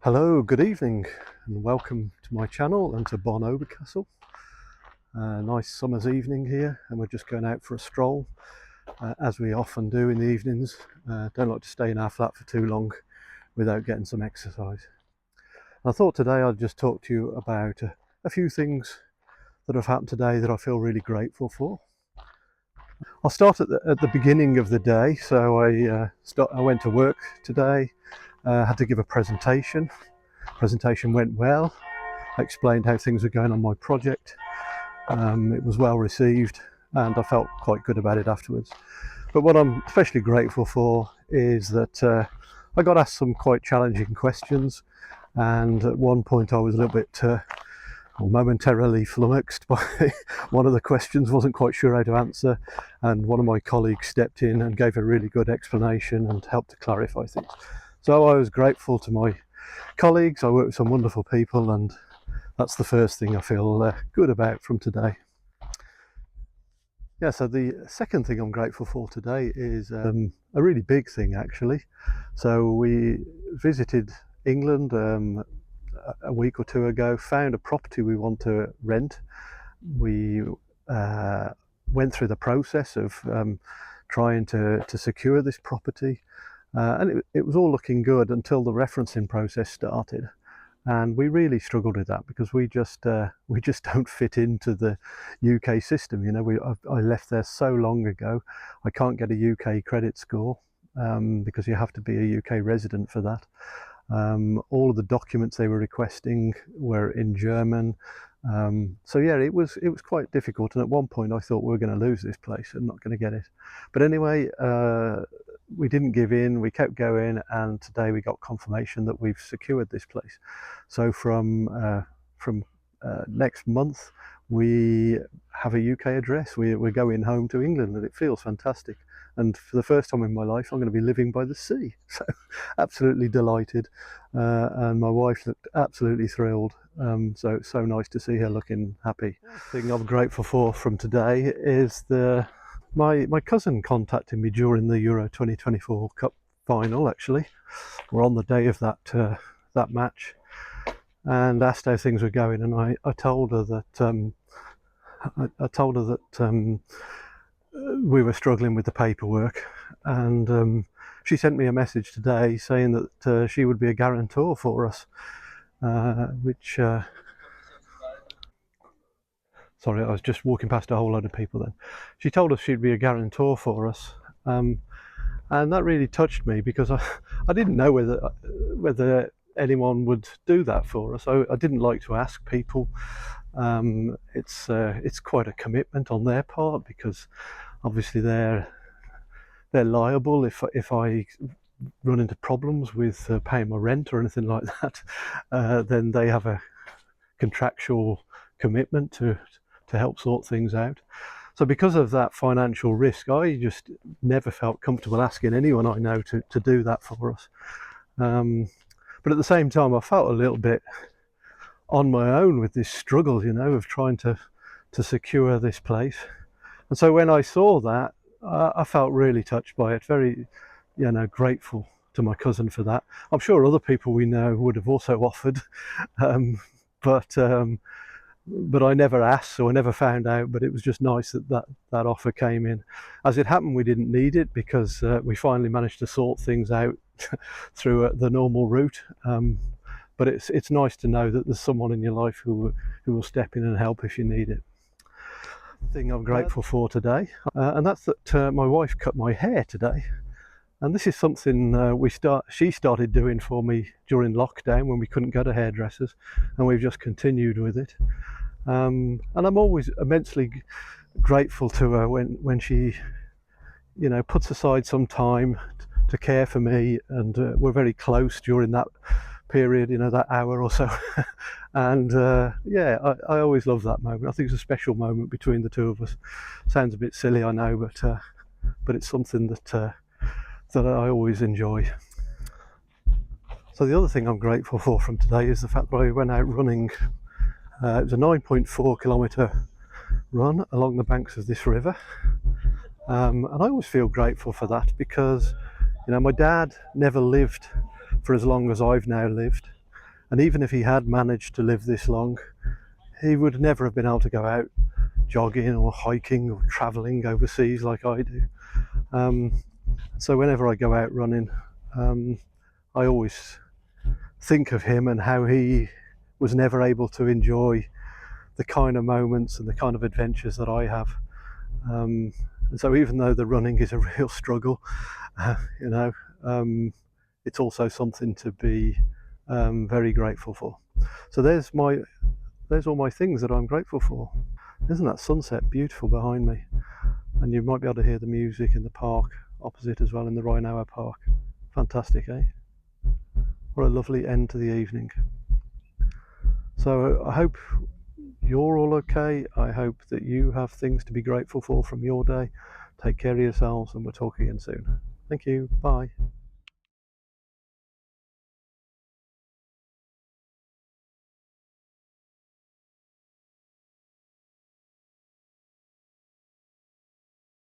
Hello, good evening, and welcome to my channel and to Bonn-Oberkassel. Nice summer's evening here, and we're just going out for a stroll, as we often do in the evenings. Don't like to stay in our flat for too long without getting some exercise. I thought today I'd just talk to you about a few things that have happened today that I feel really grateful for. I'll start at the beginning of the day. So I went to work today, had to give a presentation. Presentation went well. I explained how things were going on my project. It was well received and I felt quite good about it afterwards. But what I'm especially grateful for is that I got asked some quite challenging questions, and at one point I was a little bit momentarily flummoxed by one of the questions, wasn't quite sure how to answer, and one of my colleagues stepped in and gave a really good explanation and helped to clarify things. So I was grateful to my colleagues. I work with some wonderful people, and that's the first thing I feel good about from today. Yeah, so the second thing I'm grateful for today is a really big thing actually. So we visited England a week or two ago, found a property we want to rent. We went through the process of trying to secure this property, and it was all looking good until the referencing process started. And we really struggled with that because we just don't fit into the UK system. You know, I left there so long ago. I can't get a UK credit score because you have to be a UK resident for that. All of the documents they were requesting were in German. So yeah, it was quite difficult. And at one point I thought we were going to lose this place and not going to get it. But anyway, we didn't give in, we kept going, and today we got confirmation that we've secured this place. So from next month we have a UK address. We're going home to England, and it feels fantastic. And for the first time in my life I'm going to be living by the sea. So absolutely delighted, and my wife looked absolutely thrilled. So it's so nice to see her looking happy. The thing I'm grateful for from today is my cousin contacted me during the Euro 2024 Cup final. Actually, we're on the day of that match, and asked how things were going. And I told her that we were struggling with the paperwork, and she sent me a message today saying that she would be a guarantor for us, which. Sorry, I was just walking past a whole load of people then. She told us she'd be a guarantor for us, and that really touched me because I didn't know whether anyone would do that for us. I didn't like to ask people. It's quite a commitment on their part because obviously they're liable if I run into problems with paying my rent or anything like that. Then they have a contractual commitment to help sort things out. So because of that financial risk, I just never felt comfortable asking anyone I know to do that for us. But at the same time, I felt a little bit on my own with this struggle, you know, of trying to secure this place. And so when I saw that, I felt really touched by it, very, you know, grateful to my cousin for that. I'm sure other people we know would have also offered, but I never asked, so I never found out. But it was just nice that offer came in. As it happened, we didn't need it because we finally managed to sort things out through the normal route. But it's nice to know that there's someone in your life who will step in and help if you need it. Thing I'm grateful for today, and that's that my wife cut my hair today. And this is something she started doing for me during lockdown when we couldn't go to hairdressers, and we've just continued with it. And I'm always immensely grateful to her when she, you know, puts aside some time to care for me, and we're very close during that period, you know, that hour or so. And yeah, I always love that moment. I think it's a special moment between the two of us. Sounds a bit silly, I know, but it's something that I always enjoy. So the other thing I'm grateful for from today is the fact that I went out running. It was a 9.4 kilometre run along the banks of this river, and I always feel grateful for that because, you know, my dad never lived for as long as I've now lived, And even if he had managed to live this long, he would never have been able to go out jogging or hiking or travelling overseas like I do. So whenever I go out running, I always think of him and how he was never able to enjoy the kind of moments and the kind of adventures that I have. And so even though the running is a real struggle, it's also something to be very grateful for. So there's all my things that I'm grateful for. Isn't that sunset beautiful behind me? And you might be able to hear the music in the park opposite as well, in the Rhinoa Park. Fantastic, eh? What a lovely end to the evening. So I hope you're all okay. I hope that you have things to be grateful for from your day. Take care of yourselves, and we'll talk again soon. Thank you. Bye.